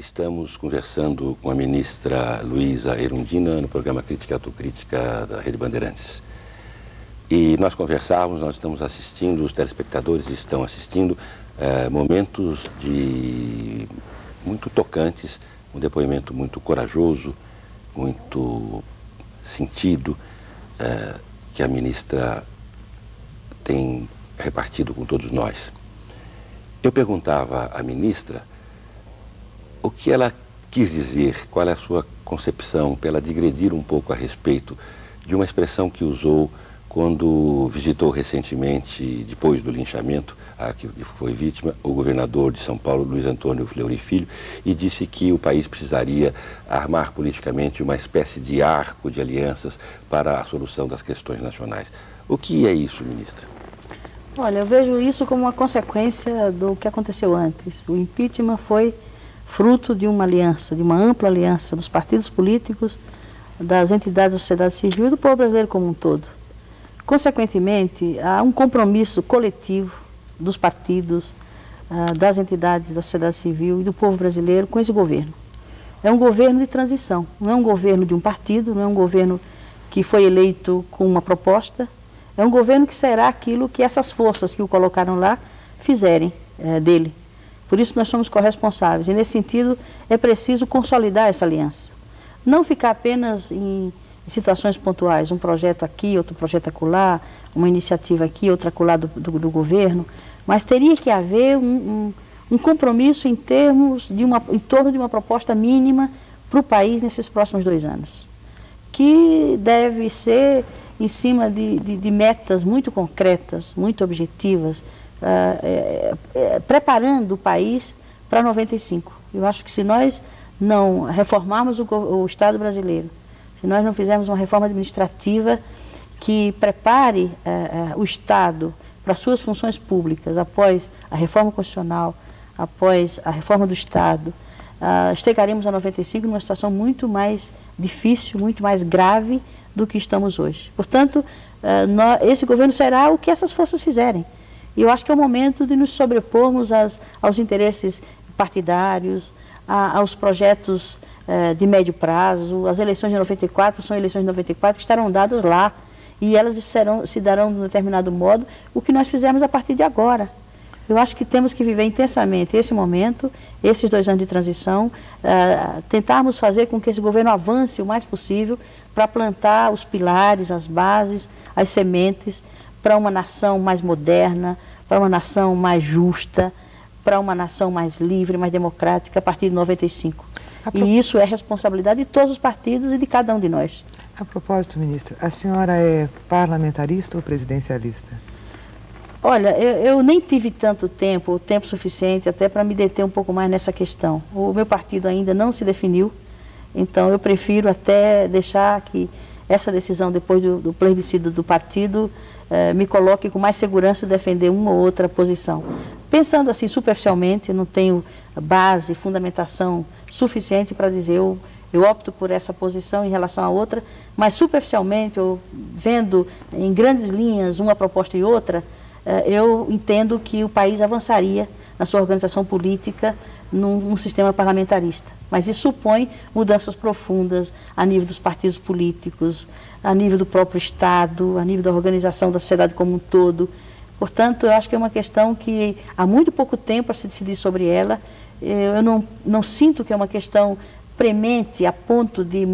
Estamos conversando com a ministra Luísa Erundina no programa Crítica e Autocrítica da Rede Bandeirantes. E nós estamos assistindo, os telespectadores estão assistindo momentos muito tocantes, um depoimento muito corajoso, muito sentido, que a ministra tem repartido com todos nós. Eu perguntava à ministra o que ela quis dizer, qual é a sua concepção, para ela digredir um pouco a respeito de uma expressão que usou quando visitou recentemente, depois do linchamento, a que foi vítima, o governador de São Paulo, Luiz Antônio Fleury Filho, e disse que o país precisaria armar politicamente uma espécie de arco de alianças para a solução das questões nacionais. O que é isso, ministra? Olha, eu vejo isso como uma consequência do que aconteceu antes. O impeachment foi fruto de uma aliança, de uma ampla aliança dos partidos políticos, das entidades da sociedade civil e do povo brasileiro como um todo. Consequentemente, há um compromisso coletivo dos partidos, das entidades da sociedade civil e do povo brasileiro com esse governo. É um governo de transição, não é um governo de um partido, não é um governo que foi eleito com uma proposta, é um governo que será aquilo que essas forças que o colocaram lá fizerem dele. Por isso nós somos corresponsáveis e nesse sentido é preciso consolidar essa aliança. Não ficar apenas em situações pontuais, um projeto aqui, outro projeto acolá, uma iniciativa aqui, outra acolá do governo, mas teria que haver um compromisso em torno de uma proposta mínima para o país nesses próximos 2 anos, que deve ser em cima de metas muito concretas, muito objetivas, preparando o país para 95. Eu acho que se nós não reformarmos o Estado brasileiro, se nós não fizermos uma reforma administrativa que prepare o Estado para suas funções públicas, após a reforma constitucional, após a reforma do Estado, chegaremos a 95 numa situação muito mais difícil, muito mais grave do que estamos hoje. Portanto, esse governo será o que essas forças fizerem. E eu acho que é o momento de nos sobrepormos aos interesses partidários, aos projetos de médio prazo. As eleições de 94 são eleições de 94 que estarão dadas lá e elas se darão de um determinado modo o que nós fizemos a partir de agora. Eu acho que temos que viver intensamente esse momento, esses 2 anos de transição, tentarmos fazer com que esse governo avance o mais possível para plantar os pilares, as bases, as sementes para uma nação mais moderna, para uma nação mais justa, para uma nação mais livre, mais democrática a partir de 95. E isso é responsabilidade de todos os partidos e de cada um de nós. A propósito, ministra, a senhora é parlamentarista ou presidencialista? Olha, eu nem tive tanto tempo, tempo suficiente até para me deter um pouco mais nessa questão. O meu partido ainda não se definiu, então eu prefiro até deixar que essa decisão, depois do plebiscito do partido, me coloque com mais segurança defender uma ou outra posição. Pensando assim superficialmente, não tenho base, fundamentação suficiente para dizer eu opto por essa posição em relação a outra, mas superficialmente, ou vendo em grandes linhas uma proposta e outra, eu entendo que o país avançaria na sua organização política num sistema parlamentarista. Mas isso supõe mudanças profundas a nível dos partidos políticos, a nível do próprio Estado, a nível da organização da sociedade como um todo. Portanto, eu acho que é uma questão que há muito pouco tempo a se decidir sobre ela. Eu não sinto que é uma questão premente a ponto de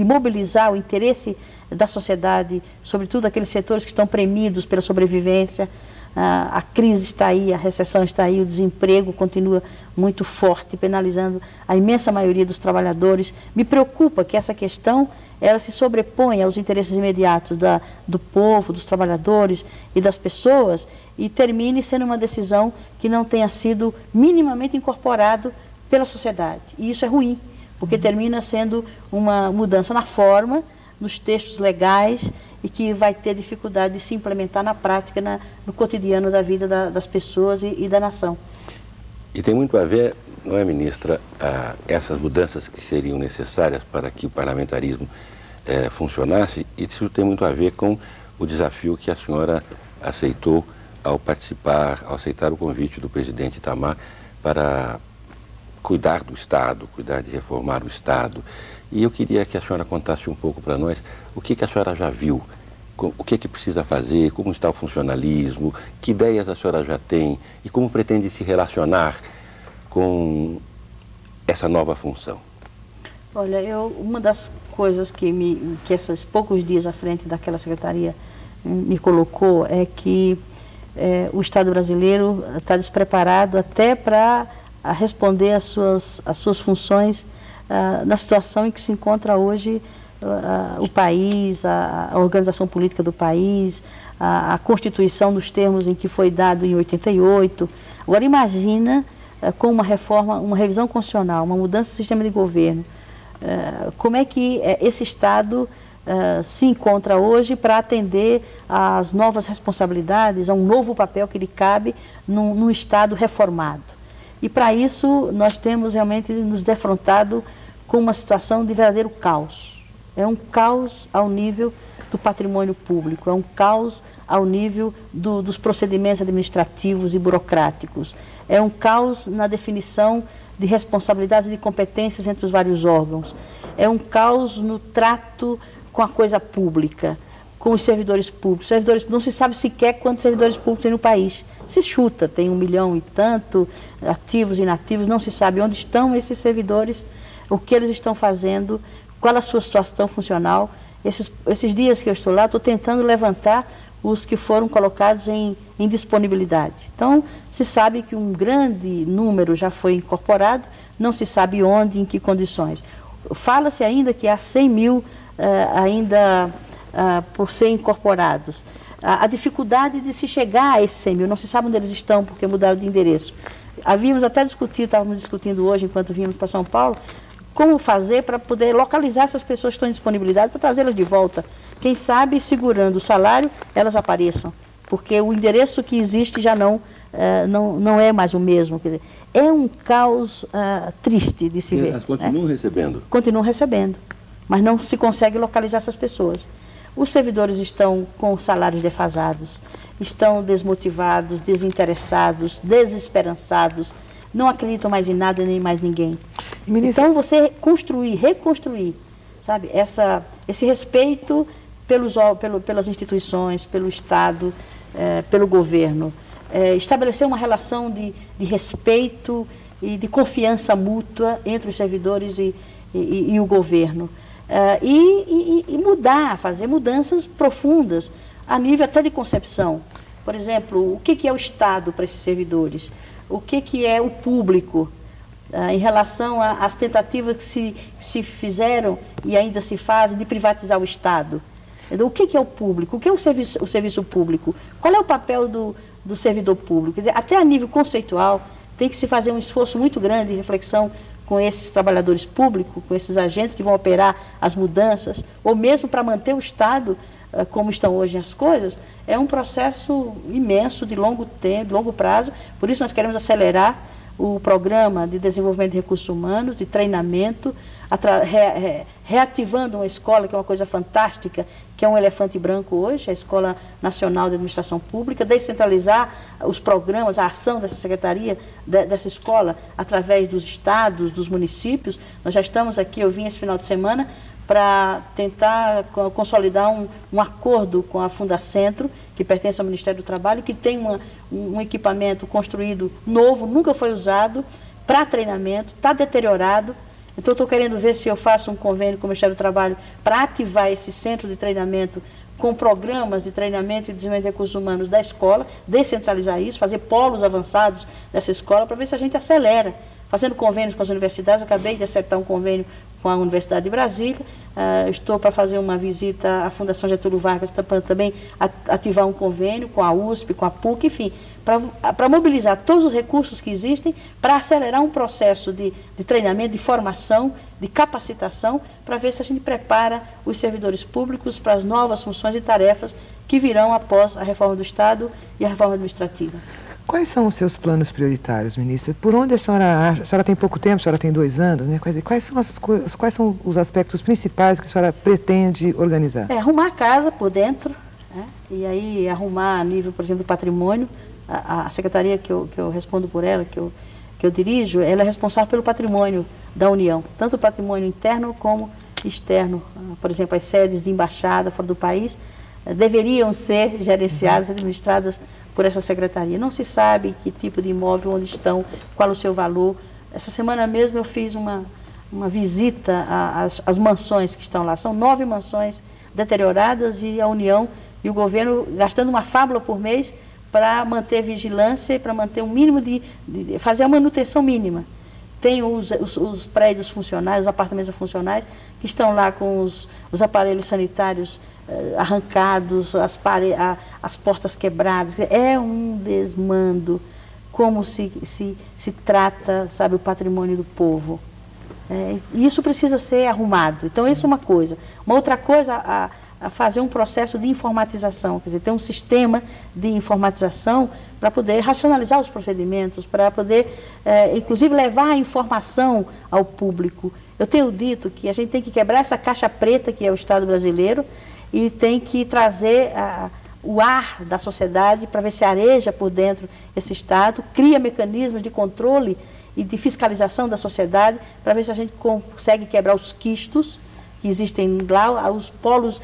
mobilizar o interesse da sociedade, sobretudo aqueles setores que estão premidos pela sobrevivência. A crise está aí, a recessão está aí, o desemprego continua muito forte, penalizando a imensa maioria dos trabalhadores. Me preocupa que essa questão ela se sobreponha aos interesses imediatos do povo, dos trabalhadores e das pessoas e termine sendo uma decisão que não tenha sido minimamente incorporado pela sociedade. E isso é ruim, porque termina sendo uma mudança na forma, nos textos legais, e que vai ter dificuldade de se implementar na prática, no cotidiano da vida das pessoas e da nação. E tem muito a ver, não é, ministra, essas mudanças que seriam necessárias para que o parlamentarismo funcionasse, e isso tem muito a ver com o desafio que a senhora aceitou ao aceitar o convite do presidente Itamar para cuidar do Estado, cuidar de reformar o Estado. E eu queria que a senhora contasse um pouco para nós o que a senhora já viu, o que precisa fazer, como está o funcionalismo, que ideias a senhora já tem e como pretende se relacionar com essa nova função. Olha, uma das coisas que esses poucos dias à frente daquela secretaria me colocou é que o Estado brasileiro está despreparado até para responder às suas funções na situação em que se encontra hoje o país, a organização política do país, a Constituição nos termos em que foi dado em 88. Agora imagina com uma reforma, uma revisão constitucional, uma mudança do sistema de governo, como é que esse Estado se encontra hoje para atender às novas responsabilidades, a um novo papel que lhe cabe num Estado reformado. E para isso nós temos realmente nos defrontado com uma situação de verdadeiro caos. É um caos ao nível do patrimônio público, é um caos ao nível dos procedimentos administrativos e burocráticos, é um caos na definição de responsabilidades e de competências entre os vários órgãos, é um caos no trato com a coisa pública, com os servidores públicos. Não se sabe sequer quantos servidores públicos tem no país. Se chuta, tem 1 milhão e tanto, ativos e inativos, não se sabe onde estão esses servidores, o que eles estão fazendo, qual a sua situação funcional. Esses dias que eu estou lá, estou tentando levantar os que foram colocados em disponibilidade. Então, se sabe que um grande número já foi incorporado, não se sabe onde, em que condições. Fala-se ainda que há 100 mil ainda por ser incorporados. A dificuldade de se chegar a esses 100 mil, não se sabe onde eles estão porque mudaram de endereço. Estávamos discutindo hoje, enquanto vínhamos para São Paulo, como fazer para poder localizar essas pessoas que estão em disponibilidade para trazê-las de volta. Quem sabe, segurando o salário, elas apareçam, porque o endereço que existe já não é mais o mesmo. Quer dizer, é um caos triste de se ver. Elas continuam recebendo? Continuam recebendo, mas não se consegue localizar essas pessoas. Os servidores estão com salários defasados, estão desmotivados, desinteressados, desesperançados, não acreditam mais em nada nem mais ninguém. Então você reconstruir, sabe, esse respeito pelas instituições, pelo Estado, pelo governo, estabelecer uma relação de respeito e de confiança mútua entre os servidores e o governo. E fazer mudanças profundas, a nível até de concepção. Por exemplo, o que é o Estado para esses servidores? O que é o público em relação às tentativas que se fizeram e ainda se fazem de privatizar o Estado? O que é o público? O que é o serviço público? Qual é o papel do servidor público? Quer dizer, até a nível conceitual, tem que se fazer um esforço muito grande de reflexão com esses trabalhadores públicos, com esses agentes que vão operar as mudanças, ou mesmo para manter o Estado como estão hoje as coisas. É um processo imenso, de longo tempo, de longo prazo. Por isso nós queremos acelerar o programa de desenvolvimento de recursos humanos, de treinamento, reativando uma escola que é uma coisa fantástica, que é um elefante branco hoje, a Escola Nacional de Administração Pública, descentralizar os programas, a ação dessa secretaria, dessa escola, através dos estados, dos municípios. Nós já estamos aqui, eu vim esse final de semana, para tentar consolidar um acordo com a Fundacentro, que pertence ao Ministério do Trabalho, que tem um equipamento construído novo, nunca foi usado, para treinamento, está deteriorado. Então, estou querendo ver se eu faço um convênio com o Ministério do Trabalho para ativar esse centro de treinamento com programas de treinamento e desenvolvimento de recursos humanos da escola, descentralizar isso, fazer polos avançados dessa escola, para ver se a gente acelera. Fazendo convênios com as universidades, acabei de acertar um convênio com a Universidade de Brasília, estou para fazer uma visita à Fundação Getúlio Vargas, para também ativar um convênio com a USP, com a PUC, enfim, para mobilizar todos os recursos que existem, para acelerar um processo de treinamento, de formação, de capacitação, para ver se a gente prepara os servidores públicos para as novas funções e tarefas que virão após a reforma do Estado e a reforma administrativa. Quais são os seus planos prioritários, ministra? Por onde a senhora acha? A senhora tem pouco tempo, a senhora tem 2 anos, né? Quais são os aspectos principais que a senhora pretende organizar? Arrumar a casa por dentro, né? E aí arrumar a nível, por exemplo, do patrimônio. A secretaria que eu respondo por ela, que eu que eu dirijo, ela é responsável pelo patrimônio da União, tanto o patrimônio interno como externo. Por exemplo, as sedes de embaixada fora do país deveriam ser gerenciadas, administradas por essa secretaria. Não se sabe que tipo de imóvel, onde estão, qual o seu valor. Essa semana mesmo eu fiz uma visita às mansões que estão lá. São 9 mansões deterioradas e a União e o governo gastando uma fábula por mês para manter vigilância e para manter um mínimo de fazer a manutenção mínima. Tem os prédios funcionais, os apartamentos funcionais, que estão lá com os aparelhos sanitários arrancados, as portas quebradas. É um desmando, como se trata, sabe, o patrimônio do povo. E isso precisa ser arrumado. Então, isso é uma coisa. Uma outra coisa, a fazer um processo de informatização, quer dizer, ter um sistema de informatização para poder racionalizar os procedimentos, para poder, inclusive, levar a informação ao público. Eu tenho dito que a gente tem que quebrar essa caixa preta que é o Estado brasileiro e tem que trazer o ar da sociedade para ver se areja por dentro esse Estado, cria mecanismos de controle e de fiscalização da sociedade para ver se a gente consegue quebrar os quistos que existem lá, os polos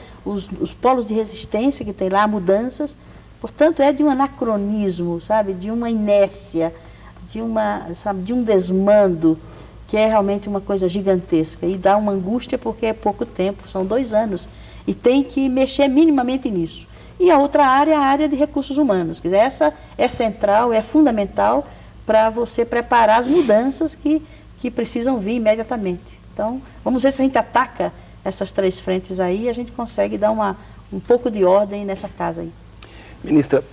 de resistência que tem lá, mudanças. Portanto, é de um anacronismo, sabe, de uma inércia, de um desmando, que é realmente uma coisa gigantesca. E dá uma angústia porque é pouco tempo, são 2 anos, e tem que mexer minimamente nisso. E a outra área é a área de recursos humanos. Quer dizer, essa é central, é fundamental para você preparar as mudanças que precisam vir imediatamente. Então, vamos ver se a gente ataca essas 3 frentes aí e a gente consegue dar um pouco de ordem nessa casa aí. Ministra,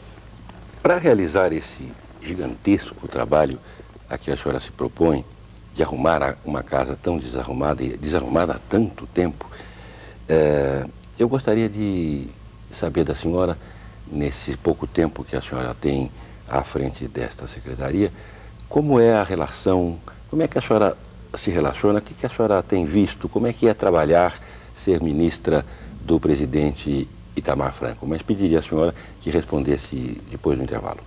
para realizar esse gigantesco trabalho a que a senhora se propõe, de arrumar uma casa tão desarrumada e desarrumada há tanto tempo, eu gostaria de saber da senhora, nesse pouco tempo que a senhora tem à frente desta secretaria, como é a relação, como é que a senhora se relaciona, o que a senhora tem visto, como é que é trabalhar, ser ministra do presidente Itamar Franco. Mas pediria à senhora que respondesse depois do intervalo.